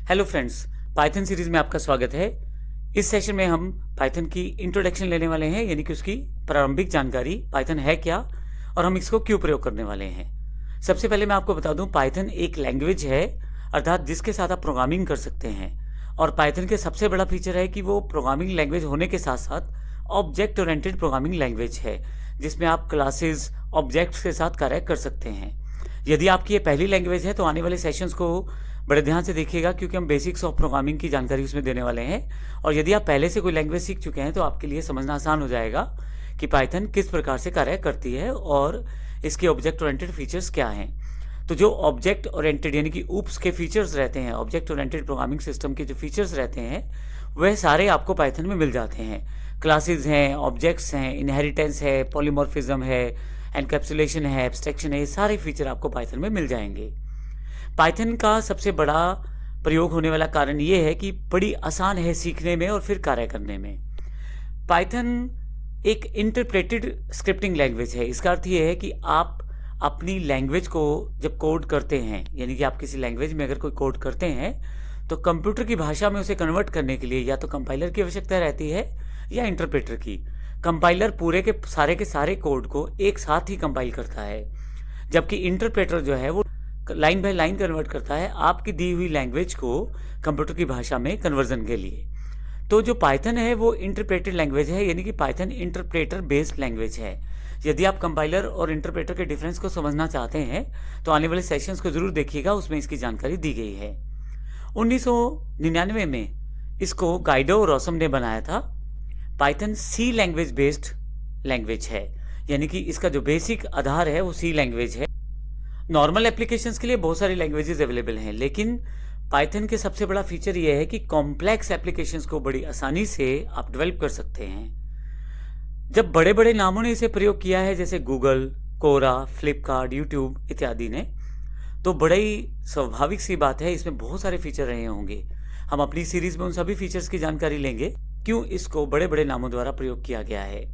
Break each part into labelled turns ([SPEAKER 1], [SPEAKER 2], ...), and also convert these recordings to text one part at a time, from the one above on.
[SPEAKER 1] Hello friends, Python series में आपका स्वागत है। इस सेशन में हम पाइथन की इंट्रोडक्शन लेने वाले हैं, यानी कि उसकी प्रारंभिक जानकारी, पाइथन है क्या और हम इसको क्यों प्रयोग करने वाले हैं। सबसे पहले मैं आपको बता दूं, पाइथन एक लैंग्वेज है, अर्थात जिसके साथ आप प्रोग्रामिंग कर सकते हैं। और पाइथन के सबसे बड़ा फीचर है कि वो प्रोग्रामिंग लैंग्वेज होने के साथ साथ ऑब्जेक्ट ओरिएंटेड प्रोग्रामिंग लैंग्वेज है, जिसमें आप क्लासेस, ऑब्जेक्ट्स के साथ कार्य कर सकते हैं। यदि आपकी ये पहली लैंग्वेज है तो आने वाले सेशंस को बड़े ध्यान से देखिएगा, क्योंकि हम बेसिक्स ऑफ प्रोग्रामिंग की जानकारी उसमें देने वाले हैं। और यदि आप पहले से कोई लैंग्वेज सीख चुके हैं तो आपके लिए समझना आसान हो जाएगा कि पाइथन किस प्रकार से कार्य करती है और इसके ऑब्जेक्ट ओरिएंटेड फीचर्स क्या हैं। तो जो ऑब्जेक्ट ओरिएंटेड यानी कि ऊप्स के फीचर्स रहते हैं, ऑब्जेक्ट ओरिएंटेड प्रोग्रामिंग सिस्टम के जो फीचर्स रहते हैं वह सारे आपको पाइथन में मिल जाते हैं। क्लासेस हैं, ऑब्जेक्ट्स हैं, इनहेरिटेंस है, पॉलीमॉर्फिज्म है, एनकैप्सुलेशन है, एब्स्ट्रैक्शन है, ये सारे फीचर आपको पाइथन में मिल जाएंगे। पाइथन का सबसे बड़ा प्रयोग होने वाला कारण ये है कि बड़ी आसान है सीखने में और फिर कार्य करने में। पाइथन एक इंटरप्रेटेड स्क्रिप्टिंग लैंग्वेज है। इसका अर्थ ये है कि आप अपनी लैंग्वेज को जब कोड करते हैं, यानी कि आप किसी लैंग्वेज में अगर कोई कोड करते हैं तो कंप्यूटर की भाषा में उसे कन्वर्ट करने के लिए या तो कंपाइलर की आवश्यकता रहती है या इंटरप्रेटर की। कंपाइलर पूरे के सारे कोड को एक साथ ही कंपाइल करता है, जबकि इंटरप्रेटर जो है वो लाइन बाय लाइन कन्वर्ट करता है आपकी दी हुई लैंग्वेज को कंप्यूटर की भाषा में कन्वर्जन के लिए। तो जो पाइथन है वो इंटरप्रेटेड लैंग्वेज है, यानी कि पाइथन इंटरप्रेटर बेस्ड लैंग्वेज है। यदि आप कंपाइलर और इंटरप्रेटर के डिफरेंस को समझना चाहते हैं तो आने वाले सेशंस को जरूर देखिएगा, उसमें इसकी जानकारी दी गई है। 1999 में इसको गाइडो और रॉसम ने बनाया था। Python C language based language है, यानी कि इसका जो बेसिक आधार है वो सी लैंग्वेज है। नॉर्मल एप्लीकेशंस के लिए बहुत सारी लैंग्वेजेस अवेलेबल हैं, लेकिन पाइथन के सबसे बड़ा फीचर ये है कि कॉम्प्लेक्स एप्लीकेशंस को बड़ी आसानी से आप डेवलप कर सकते हैं। जब बड़े बड़े नामों ने इसे प्रयोग किया है, जैसे गूगल, कोरा, फ्लिपकार्ट, यूट्यूब इत्यादि ने, तो बड़ी स्वाभाविक सी बात है इसमें बहुत सारे फीचर रहे होंगे। हम अपनी सीरीज में उन सभी फीचर्स की जानकारी लेंगे, क्यों इसको बड़े बड़े नामों द्वारा प्रयोग किया गया है।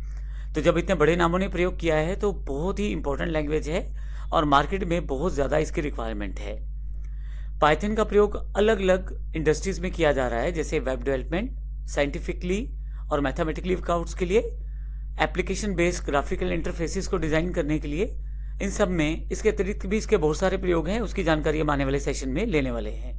[SPEAKER 1] तो जब इतने बड़े नामों ने प्रयोग किया है तो बहुत ही इंपॉर्टेंट लैंग्वेज है और मार्केट में बहुत ज़्यादा इसकी रिक्वायरमेंट है। पाइथन का प्रयोग अलग अलग इंडस्ट्रीज में किया जा रहा है, जैसे वेब डेवलपमेंट, साइंटिफिकली और मैथमेटिकली वर्कआउट्स के लिए, एप्लीकेशन बेस्ड ग्राफिकल इंटरफेसेस को डिज़ाइन करने के लिए। इन सब में इसके अतिरिक्त भी इसके बहुत सारे प्रयोग हैं, उसकी जानकारी हम आने वाले सेशन में लेने वाले हैं।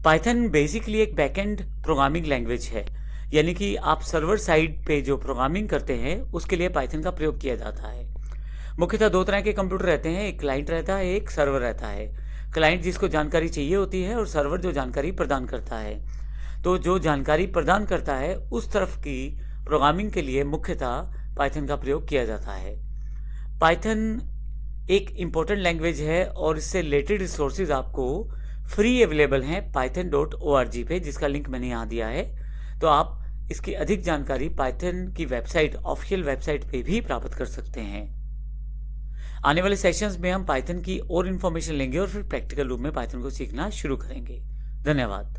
[SPEAKER 1] पाइथन बेसिकली एक बैकएंड प्रोग्रामिंग लैंग्वेज है, यानी कि आप सर्वर साइड पे जो प्रोग्रामिंग करते हैं उसके लिए पाइथन का प्रयोग किया जाता है। मुख्यतः दो तरह के कंप्यूटर रहते हैं, एक क्लाइंट रहता है, एक सर्वर रहता है। क्लाइंट जिसको जानकारी चाहिए होती है और सर्वर जो जानकारी प्रदान करता है। तो जो जानकारी प्रदान करता है उस तरफ की प्रोग्रामिंग के लिए मुख्यतः पाइथन का प्रयोग किया जाता है। पाइथन एक इम्पोर्टेंट लैंग्वेज है और इससे रिलेटेड रिसोर्सेज आपको फ्री अवेलेबल हैं python.org पे, जिसका लिंक मैंने यहाँ दिया है। तो आप इसकी अधिक जानकारी पाइथन की वेबसाइट, ऑफिशियल वेबसाइट पे भी प्राप्त कर सकते हैं। आने वाले सेशंस में हम पाइथन की और इन्फॉर्मेशन लेंगे और फिर प्रैक्टिकल रूप में पाइथन को सीखना शुरू करेंगे। धन्यवाद।